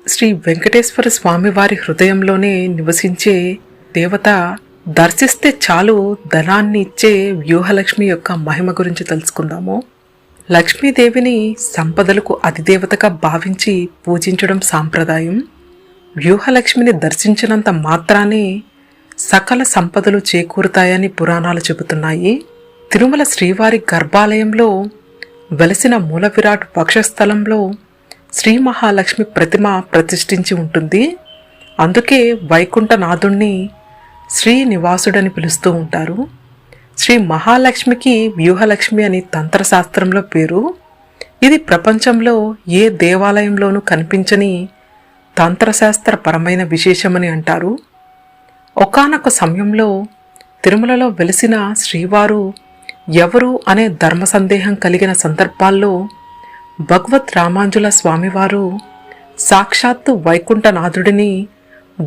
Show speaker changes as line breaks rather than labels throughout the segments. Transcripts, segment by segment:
శ్రీ వెంకటేశ్వర స్వామివారి హృదయంలోనే నివసించే దేవత. దర్శిస్తే చాలు ధనాన్ని ఇచ్చే వ్యూహలక్ష్మి యొక్క మహిమ గురించి తెలుసుకుందాము. లక్ష్మీదేవిని సంపదలకు అధిదేవతగా భావించి పూజించడం సాంప్రదాయం. వ్యూహలక్ష్మిని దర్శించినంత మాత్రానే సకల సంపదలు చేకూరుతాయని పురాణాలు చెబుతున్నాయి. తిరుమల శ్రీవారి గర్భాలయంలో వెలసిన మూల విరాట్ వక్షస్థలంలో శ్రీ మహాలక్ష్మి ప్రతిమ ప్రతిష్ఠించి ఉంటుంది. అందుకే వైకుంఠనాథుణ్ణి శ్రీనివాసుడని పిలుస్తూ ఉంటారు. శ్రీ మహాలక్ష్మికి వ్యూహలక్ష్మి అని తంత్రశాస్త్రంలో పేరు. ఇది ప్రపంచంలో ఏ దేవాలయంలోనూ కనిపించని తంత్రశాస్త్రపరమైన విశేషమని అంటారు. ఒకానొక సమయంలో తిరుమలలో వెలిసిన శ్రీవారు ఎవరు అనే ధర్మ సందేహం కలిగిన సందర్భాల్లో భగవత్ రామాంజుల స్వామివారు సాక్షాత్తు వైకుంఠనాథుడిని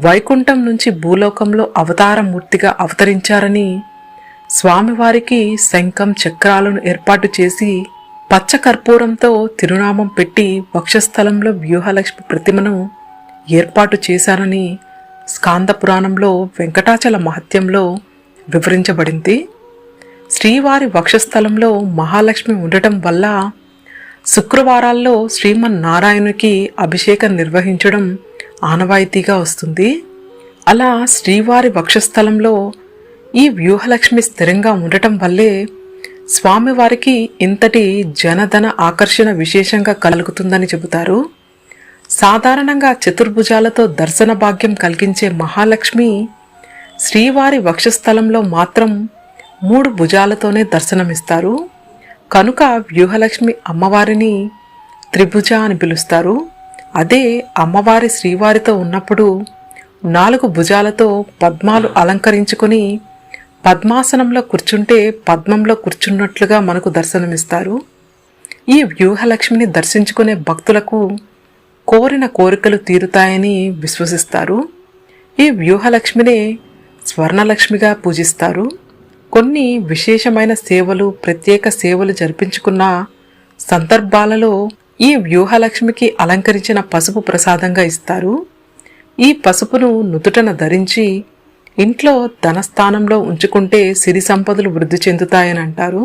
వైకుంఠం నుంచి భూలోకంలో అవతారమూర్తిగా అవతరించారని స్వామివారికి శంఖం చక్రాలను ఏర్పాటు చేసి పచ్చకర్పూరంతో తిరునామం పెట్టి వక్షస్థలంలో వ్యూహలక్ష్మి ప్రతిమను ఏర్పాటు చేశారని స్కాంద పురాణంలో వెంకటాచల మహత్యంలో వివరించబడింది. శ్రీవారి వక్షస్థలంలో మహాలక్ష్మి ఉండటం వల్ల శుక్రవారాల్లో శ్రీమన్నారాయణునికి అభిషేకం నిర్వహించడం ఆనవాయితీగా వస్తుంది. అలా శ్రీవారి వక్షస్థలంలో ఈ వ్యూహలక్ష్మి స్థిరంగా ఉండటం వల్లే స్వామివారికి ఇంతటి జనధన ఆకర్షణ విశేషంగా కలుగుతుందని చెబుతారు. సాధారణంగా చతుర్భుజాలతో దర్శన భాగ్యం కలిగించే మహాలక్ష్మి శ్రీవారి వక్షస్థలంలో మాత్రం 3 భుజాలతోనే దర్శనమిస్తారు. కనుక వ్యూహలక్ష్మి అమ్మవారిని త్రిభుజ అని పిలుస్తారు. అదే అమ్మవారి శ్రీవారితో ఉన్నప్పుడు 4 భుజాలతో పద్మాలు అలంకరించుకొని పద్మాసనంలో కూర్చుంటే పద్మంలో కూర్చున్నట్లుగా మనకు దర్శనమిస్తారు. ఈ వ్యూహలక్ష్మిని దర్శించుకునే భక్తులకు కోరిన కోరికలు తీరుతాయని విశ్వసిస్తారు. ఈ వ్యూహలక్ష్మినే స్వర్ణలక్ష్మిగా పూజిస్తారు. కొన్ని విశేషమైన సేవలు, ప్రత్యేక సేవలు జరిపించుకున్న సందర్భాలలో ఈ వ్యూహలక్ష్మికి అలంకరించిన పసుపు ప్రసాదంగా ఇస్తారు. ఈ పసుపును నుదుటన ధరించి ఇంట్లో ధనస్థానంలో ఉంచుకుంటే సిరి సంపదలు వృద్ధి చెందుతాయని అంటారు.